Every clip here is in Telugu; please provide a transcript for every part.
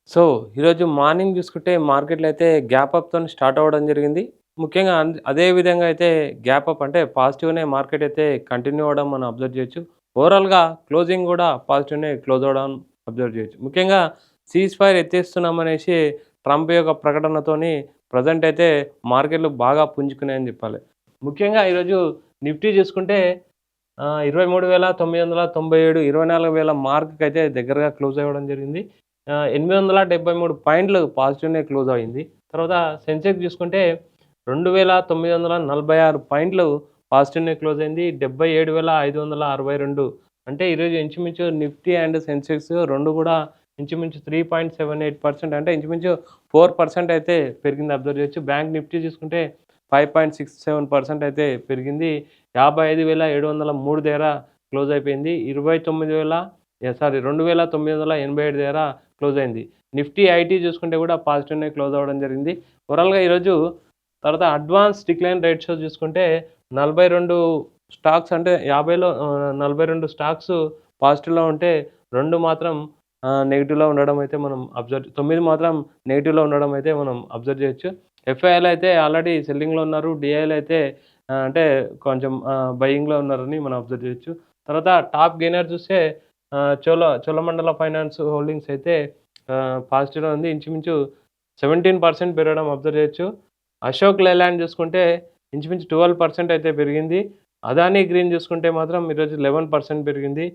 సో, ఈరోజు మార్నింగ్ చూసుకుంటే మార్కెట్‌లో అయితే గ్యాప్ అప్‌తోని స్టార్ట్ అవ్వడం జరిగింది. ముఖ్యంగా అదే విధంగా అయితే గ్యాప్ అప్ అంటే పాజిటివ్‌నే మార్కెట్ అయితే కంటిన్యూ అవ్వడం మనం అబ్జర్వ్ చేయొచ్చు. ఓవరాల్‌గా క్లోజింగ్ కూడా పాజిటివ్‌నే క్లోజ్ అవ్వడం అబ్జర్వ్ చేయొచ్చు. ముఖ్యంగా సీజ్ ఫైర్ ఎత్తేస్తున్నామనేసి ట్రంప్ యొక్క ప్రకటనతోని ప్రెజెంట్ అయితే మార్కెట్‌లు బాగా పుంజుకున్నాయని చెప్పాలి. ముఖ్యంగా ఈరోజు నిఫ్టీ చూసుకుంటే 23,997 24,000 మార్క్‌కైతే దగ్గరగా క్లోజ్ అవ్వడం జరిగింది. 873 పాయింట్లు పాజిటివ్‌నే క్లోజ్ అయింది. తర్వాత సెన్సెక్స్ చూసుకుంటే 2,946 పాయింట్లు పాజిటివ్‌నే క్లోజ్ అయింది. 77,562 అంటే ఈరోజు ఇంచుమించు నిఫ్టీ అండ్ సెన్సెక్స్ 2 కూడా ఇంచుమించు 3.78% అంటే ఇంచుమించు 4% అయితే పెరిగింది అబ్జర్వ్ చేయొచ్చు. బ్యాంక్ నిఫ్టీ చూసుకుంటే 5.67% అయితే పెరిగింది. 55,703 దగ్గర క్లోజ్ అయిపోయింది. 2,987 దగ్గర క్లోజ్ అయింది. నిఫ్టీ ఐటీ చూసుకుంటే కూడా పాజిటివ్‌నే క్లోజ్ అవ్వడం జరిగింది. ఓవరాల్‌గా ఈరోజు తర్వాత అడ్వాన్స్ డిక్లైన్ రేషియో చూసుకుంటే 42 స్టాక్స్ అంటే 50లో 42 స్టాక్స్ పాజిటివ్‌లో ఉంటే 2 మాత్రం నెగెటివ్‌లో ఉండడం అయితే మనం 9 మాత్రం నెగెటివ్‌లో ఉండడం అయితే మనం అబ్జర్వ్ చేయొచ్చు. ఎఫ్ఐఐలు అయితే ఆల్రెడీ సెల్లింగ్‌లో ఉన్నారు. డిఐలు అయితే అంటే కొంచెం బయింగ్‌లో ఉన్నారని మనం అబ్జర్వ్ చేయొచ్చు. తర్వాత టాప్ గెయినర్ చూస్తే చోళమండల ఫైనాన్స్ హోల్డింగ్స్ అయితే పాజిటివ్‌లో ఉంది. ఇంచుమించు 17% పెరగడం అబ్జర్వ్ చేయొచ్చు. అశోక్ లేలాండ్ చూసుకుంటే ఇంచుమించు 12% అయితే పెరిగింది. అదానీ గ్రీన్ చూసుకుంటే మాత్రం ఈరోజు 11% పెరిగింది.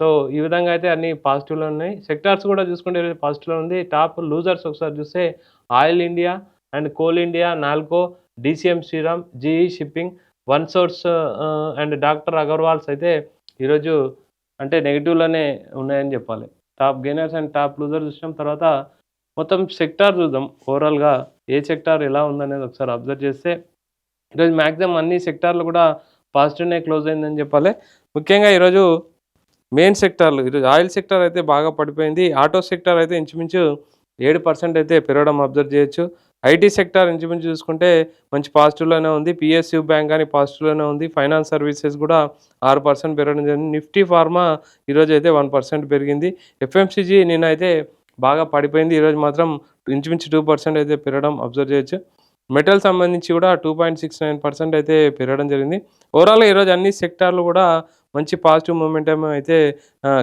సో, ఈ విధంగా అయితే అన్నీ పాజిటివ్‌లో ఉన్నాయి. సెక్టార్స్ కూడా చూసుకుంటే ఈరోజు పాజిటివ్‌లో ఉంది. టాప్ లూజర్స్ ఒకసారి చూస్తే oil India and coal India, Nalco, DCM Shriram, GE shipping, one source and doctor Agarwal's అయితే ఈరోజు అంటే నెగెటివ్‌లోనే ఉన్నాయని చెప్పాలి. Top gainers and top losers చూసినాం. తర్వాత మొత్తం సెక్టార్ చూద్దాం. ఓవరాల్‌గా ఏ సెక్టార్ ఎలా ఉందనేది ఒకసారి అబ్జర్వ్ చేస్తే ఈరోజు మాక్సిమం అన్ని సెక్టార్‌లు కూడా పాజిటివ్‌నే క్లోజ్ అయిందని చెప్పాలి. ముఖ్యంగా ఈరోజు మెయిన్ సెక్టార్‌లు ఈరోజు ఆయిల్ సెక్టార్ అయితే బాగా పడిపోయింది. ఆటో సెక్టార్ అయితే ఇంచుమించు 7% అయితే పెరగడం అబ్జర్వ్ చేయొచ్చు. ఐటీ సెక్టార్ ఇంచుమించు చూసుకుంటే మంచి పాజిటివ్‌లోనే ఉంది. పీఎస్‌యూ బ్యాంక్ గాని పాజిటివ్‌లోనే ఉంది. ఫైనాన్స్ సర్వీసెస్ కూడా 6% పెరగడం జరిగింది. నిఫ్టీ ఫార్మా ఈరోజైతే 1% పెరిగింది. ఎఫ్ఎంసీజీ నిన్నైతే బాగా పడిపోయింది. ఈరోజు మాత్రం ఇంచుమించు 2% అయితే పెరగడం అబ్జర్వ్ చేయొచ్చు. మెటల్ సంబంధించి కూడా 2.69% అయితే పెరగడం జరిగింది. ఓవరాల్‌గా ఈరోజు అన్ని సెక్టార్‌లు కూడా మంచి పాజిటివ్ మొమెంటమ్ అయితే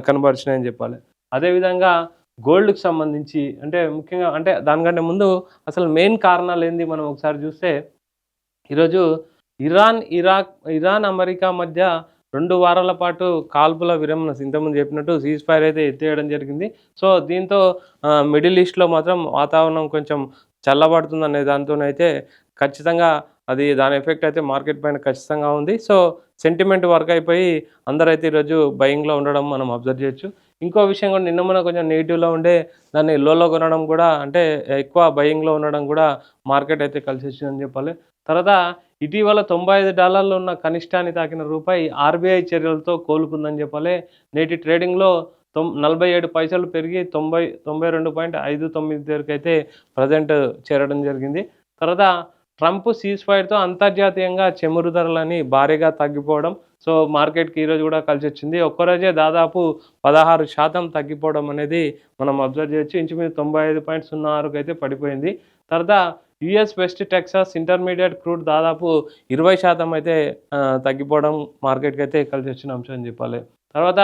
కనబరిచినాయని చెప్పాలి. అదేవిధంగా గోల్డ్‌కి సంబంధించి అంటే ముఖ్యంగా అంటే దానికంటే ముందు అసలు మెయిన్ కారణాలేంది మనం ఒకసారి చూస్తే ఈరోజు ఇరాన్, అమెరికా మధ్య 2 వారాల పాటు కాల్పుల విరమణ ఇంతకుముందు చెప్పినట్టు సీజ్ ఫైర్ అయితే ఎత్తేయడం జరిగింది. సో, దీంతో మిడిల్ ఈస్ట్‌లో మాత్రం వాతావరణం కొంచెం చల్లబడుతుందనే దాంతోనైతే ఖచ్చితంగా అది దాని ఎఫెక్ట్ అయితే మార్కెట్ పైన ఖచ్చితంగా ఉంది. సో, సెంటిమెంట్ వర్క్ అయిపోయి అందరైతే ఈరోజు బయింగ్‌లో ఉండడం మనం అబ్జర్వ్ చేయొచ్చు. ఇంకో విషయం కూడా నిన్న మొన్న కొంచెం నెగెటివ్‌లో ఉండే దాన్ని లోలో కొనడం కూడా అంటే ఎక్కువ బయింగ్‌లో ఉండడం కూడా మార్కెట్ అయితే కలిసొచ్చిందని చెప్పాలి. తర్వాత ఇటీవల $95 ఉన్న కనిష్టాన్ని తాకిన రూపాయి ఆర్‌బీఐ చర్యలతో కోలుకుందని చెప్పాలి. నేటి ట్రేడింగ్‌లో 47 పైసలు పెరిగి 92.59 దగ్గరకైతే ప్రెజెంట్ చేరడం జరిగింది. తర్వాత ట్రంప్ సీజ్ ఫైర్‌తో అంతర్జాతీయంగా చమురు ధరలని భారీగా తగ్గిపోవడం. సో, మార్కెట్‌కి ఈరోజు కూడా కలిసొచ్చింది. ఒక్కరోజే దాదాపు 16% తగ్గిపోవడం అనేది మనం అబ్జర్వ్ చేయొచ్చు. ఇంచుమించు 95.06కి అయితే పడిపోయింది. తర్వాత US west Texas intermediate crude దాదాపు 20% అయితే తగ్గిపోవడం మార్కెట్‌కి అయితే కలిసొచ్చిన అంశం అని చెప్పాలి. తర్వాత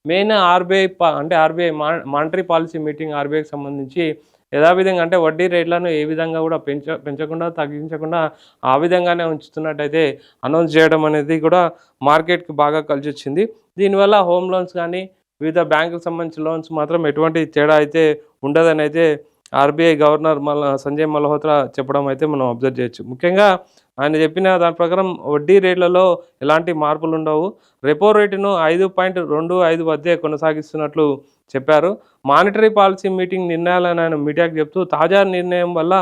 మెయిన్ ఆర్‌బీఐ అంటే ఆర్‌బీఐ మానిటరీ పాలసీ మీటింగ్ ఆర్‌బీఐకి సంబంధించి యథావిధంగా అంటే వడ్డీ రేట్లను ఏ విధంగా కూడా పెంచకుండా, తగ్గించకుండా ఆ విధంగానే ఉంచుతున్నట్టయితే అనౌన్స్ చేయడం అనేది కూడా మార్కెట్‌కి బాగా కలిసొచ్చింది. దీనివల్ల హోమ్ లోన్స్ కానీ, వివిధ బ్యాంకులకు సంబంధించిన లోన్స్ మాత్రం ఎటువంటి తేడా అయితే ఉండదనైతే ఆర్‌బీఐ గవర్నర్ సంజయ్ మల్హోత్రా చెప్పడం అయితే మనం అబ్జర్వ్ చేయొచ్చు. ముఖ్యంగా ఆయన చెప్పిన దాని ప్రకారం వడ్డీ రేట్లలో ఎలాంటి మార్పులుండవు. రెపో రేటును 5.25 వద్దే కొనసాగిస్తున్నట్లు చెప్పారు. మానిటరీ పాలసీ మీటింగ్ నిర్ణయాలను ఆయన మీడియాకు చెప్తూ తాజా నిర్ణయం వల్ల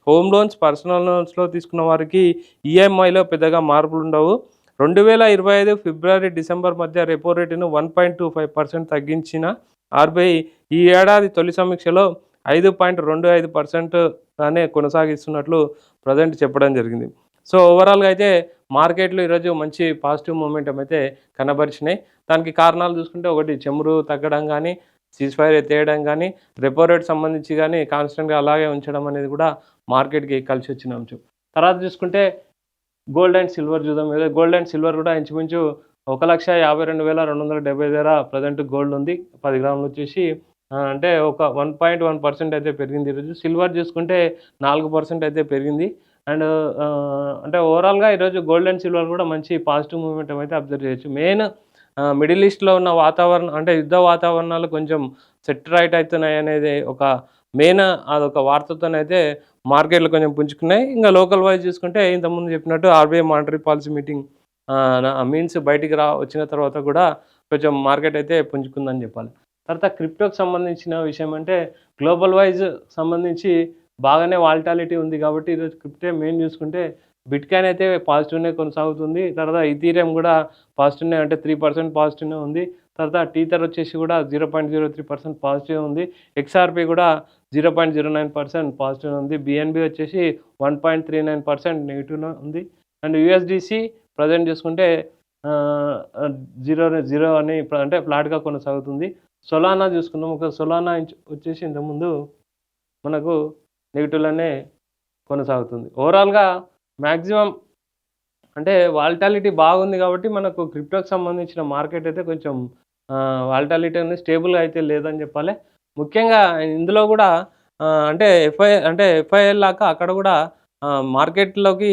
హోమ్ లోన్స్, పర్సనల్ లోన్స్‌లో తీసుకున్న వారికి ఈఎంఐలో పెద్దగా మార్పులుండవు. 2025 ఫిబ్రవరి, డిసెంబర్ మధ్య రెపో రేటును 1.25% తగ్గించిన ఆర్‌బీఐ ఈ ఏడాది తొలి సమీక్షలో 5.25% గానే కొనసాగిస్తున్నట్లు ప్రెజెంట్ చెప్పడం జరిగింది. సో, ఓవరాల్‌గా అయితే మార్కెట్‌లో ఈరోజు మంచి పాజిటివ్ మొమెంటమ్ అయితే కనబరిచినాయి. దానికి కారణాలు చూసుకుంటే ఒకటి చమురు తగ్గడం గానీ, సీజ్ ఫైర్ ఎత్తేయడం కానీ, రెపో రేట్ సంబంధించి కానీ కాన్స్టెంట్‌గా అలాగే ఉంచడం అనేది కూడా మార్కెట్‌కి కలిసి వచ్చిన అంశం. తర్వాత చూసుకుంటే గోల్డ్ అండ్ సిల్వర్ చూద్దాం. గోల్డ్ అండ్ సిల్వర్ కూడా ఇంచుమించు 1,52,270 దగ్గర ప్రజెంట్ గోల్డ్ ఉంది. 10 గ్రాములు వచ్చేసి అంటే ఒక 1.1% అయితే పెరిగింది ఈరోజు. సిల్వర్ చూసుకుంటే 4% అయితే పెరిగింది. అండ్ అంటే ఓవరాల్‌గా ఈరోజు గోల్డ్ అండ్ సిల్వర్ కూడా మంచి పాజిటివ్ మూవ్‌మెంటం అయితే అబ్జర్వ్ చేయొచ్చు. మెయిన్ మిడిల్ ఈస్ట్‌లో ఉన్న వాతావరణం అంటే యుద్ధ వాతావరణాలు కొంచెం సెట్ రైట్ అవుతున్నాయనేది ఒక మెయిన్ అదొక వార్తతోనైతే మార్కెట్‌లు కొంచెం పుంజుకున్నాయి. ఇంగా లోకల్ వైస్ చూసుకుంటే ఇంతకుముందు చెప్పినట్టు RBI monetary policy meeting means బయటికి వచ్చిన తర్వాత కూడా కొంచెం మార్కెట్ అయితే పుంజుకుందని చెప్పాలి. తర్వాత క్రిప్టోకి సంబంధించిన విషయం అంటే గ్లోబల్ వైజ్ సంబంధించి బాగానే వాలటాలిటీ ఉంది కాబట్టి ఈరోజు క్రిప్టో మెయిన్ చూసుకుంటే బిట్‌కాయిన్ అయితే పాజిటివ్‌నే కొనసాగుతుంది. తర్వాత ఈథీరియం కూడా పాజిటివ్‌నే అంటే 3% పాజిటివ్‌నే ఉంది. తర్వాత టీథర్ వచ్చేసి కూడా 0.03% పాజిటివ్ ఉంది. ఎక్స్ఆర్‌పి కూడా 0.09% పాజిటివ్ ఉంది. బీఎన్‌బీ వచ్చేసి 1.39% నెగెటివ్‌లో ఉంది. అండ్ యూఎస్‌డిసి ప్రజెంట్ చూసుకుంటే 0 అని అంటే ఫ్లాట్‌గా కొనసాగుతుంది. సొలానా చూసుకుందాం. ఒక సొలానా వచ్చేసి ఇంతకుముందు మనకు నెగెటివ్‌లోనే కొనసాగుతుంది. ఓవరాల్‌గా మ్యాక్సిమం అంటే వాలటాలిటీ బాగుంది కాబట్టి మనకు క్రిప్టోకి సంబంధించిన మార్కెట్ అయితే కొంచెం వాలటాలిటీ అనేది స్టేబుల్‌గా అయితే లేదని చెప్పాలి. ముఖ్యంగా ఇందులో కూడా అంటే ఎఫ్ఐఎల్ లాగా అక్కడ కూడా మార్కెట్‌లోకి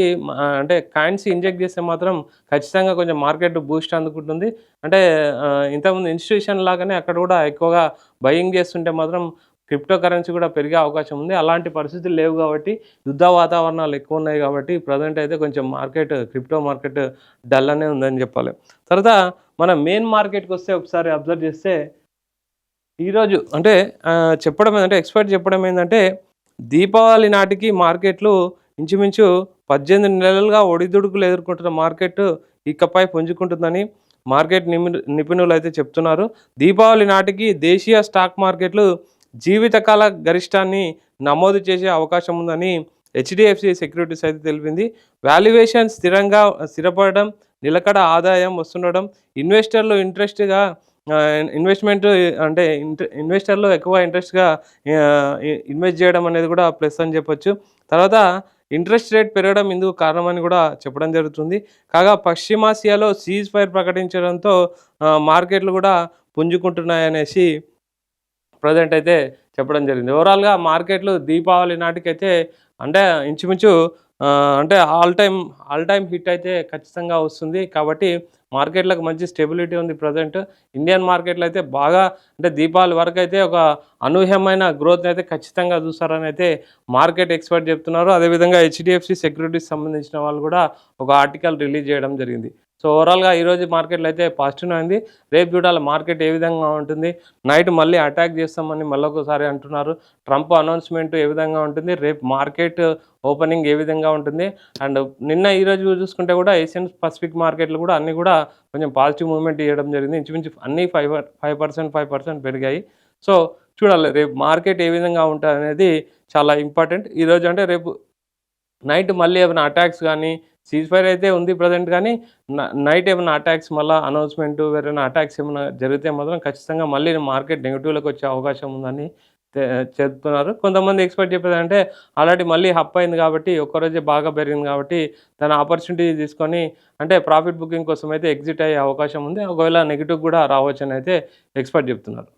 అంటే కాయిన్స్ ఇంజెక్ట్ చేస్తే మాత్రం ఖచ్చితంగా కొంచెం మార్కెట్ బూస్ట్ అందుకుంటుంది. అంటే ఇంతకుముందు ఇన్‌స్టిట్యూషన్ లాగానే అక్కడ కూడా ఎక్కువగా బయింగ్ చేస్తుంటే మాత్రం క్రిప్టో కరెన్సీ కూడా పెరిగే అవకాశం ఉంది. అలాంటి పరిస్థితులు లేవు కాబట్టి యుద్ధ వాతావరణాలు ఎక్కువ ఉన్నాయి కాబట్టి ప్రజెంట్ అయితే కొంచెం క్రిప్టో మార్కెట్ డల్ అనే ఉందని చెప్పాలి. తర్వాత మనం మెయిన్ మార్కెట్‌కి వస్తే ఒకసారి అబ్జర్వ్ చేస్తే ఈరోజు అంటే చెప్పడం ఏంటంటే ఎక్స్పర్ట్ చెప్పడం ఏంటంటే దీపావళి నాటికి మార్కెట్లు ఇంచుమించు 18 నెలలుగా ఒడిదుడుకులు ఎదుర్కొంటున్న మార్కెట్ ఇకపై పుంజుకుంటుందని మార్కెట్ నిపుణులు అయితే చెప్తున్నారు. దీపావళి నాటికి దేశీయ స్టాక్ మార్కెట్లు జీవితకాల గరిష్టాన్ని నమోదు చేసే అవకాశం ఉందని హెచ్డిఎఫ్సి సెక్యూరిటీస్ అయితే తెలిపింది. వాల్యుయేషన్ స్థిరపడడం, నిలకడ ఆదాయం వస్తుండడం, ఇన్వెస్టర్లు ఇన్వెస్టర్లు ఎక్కువ ఇంట్రెస్ట్గా ఇన్వెస్ట్ చేయడం అనేది కూడా ప్లస్ అని చెప్పొచ్చు. తర్వాత ఇంట్రెస్ట్ రేట్ పెరగడం ఇందుకు కారణమని కూడా చెప్పడం జరుగుతుంది. కాగా పశ్చిమాసియాలో సీజ్ ఫైర్ ప్రకటించడంతో మార్కెట్లు కూడా పుంజుకుంటున్నాయనేసి ప్రజెంట్ అయితే చెప్పడం జరిగింది. ఓవరాల్‌గా మార్కెట్లు దీపావళి నాటికైతే అంటే ఇంచుమించు అంటే ఆల్ టైమ్ హిట్ అయితే ఖచ్చితంగా వస్తుంది. కాబట్టి మార్కెట్లకు మంచి స్టెబిలిటీ ఉంది ప్రజెంట్. ఇండియన్ మార్కెట్‌లో అయితే బాగా అంటే దీపావళి వరకు అయితే ఒక అనూహ్యమైన గ్రోత్‌ని అయితే ఖచ్చితంగా చూస్తారని అయితే మార్కెట్ ఎక్స్పర్ట్ చెప్తున్నారు. అదేవిధంగా హెచ్డిఎఫ్సి సెక్యూరిటీస్ సంబంధించిన వాళ్ళు కూడా ఒక ఆర్టికల్ రిలీజ్ చేయడం జరిగింది. సో ఓవరాల్‌గా ఈరోజు మార్కెట్‌లో అయితే పాజిటివ్‌నే ఉంది. రేపు చూడాలి మార్కెట్ ఏ విధంగా ఉంటుంది. నైట్ మళ్ళీ అటాక్ చేస్తామని మళ్ళొకసారి అంటున్నారు. ట్రంప్ అనౌన్స్‌మెంట్ ఏ విధంగా ఉంటుంది, రేపు మార్కెట్ ఓపెనింగ్ ఏ విధంగా ఉంటుంది అండ్ ఈరోజు చూసుకుంటే కూడా ఏషియన్ పసిఫిక్ మార్కెట్లు కూడా అన్నీ కూడా కొంచెం పాజిటివ్ మూవ్‌మెంట్ ఇవ్వడం జరిగింది. ఇంచుమించు అన్నీ 5% పెరిగాయి. సో చూడాలి రేపు మార్కెట్ ఏ విధంగా ఉంటదనేది చాలా ఇంపార్టెంట్. ఈరోజు అంటే రేపు నైట్ మళ్ళీ ఏమైనా అటాక్స్ కానీ సీజ్ ఫైర్ అయితే ఉంది ప్రజెంట్ కానీ నైట్ ఏమైనా అటాక్స్ మళ్ళీ అనౌన్స్మెంట్ వేరైనా అటాక్స్ ఏమైనా జరిగితే మాత్రం ఖచ్చితంగా మళ్ళీ మార్కెట్ నెగిటివ్లోకి వచ్చే అవకాశం ఉందని చెప్తున్నారు. కొంతమంది ఎక్స్పర్ట్ చెప్పేదంటే ఆల్రెడీ మళ్ళీ హప్ అయింది కాబట్టి ఒక్కరోజే బాగా పెరిగింది కాబట్టి దాని ఆపర్చునిటీ తీసుకొని అంటే ప్రాఫిట్ బుకింగ్ కోసం అయితే ఎగ్జిట్ అయ్యే అవకాశం ఉంది. ఒకవేళ నెగిటివ్ కూడా రావచ్చని అయితే ఎక్స్పర్ట్ చెప్తున్నారు.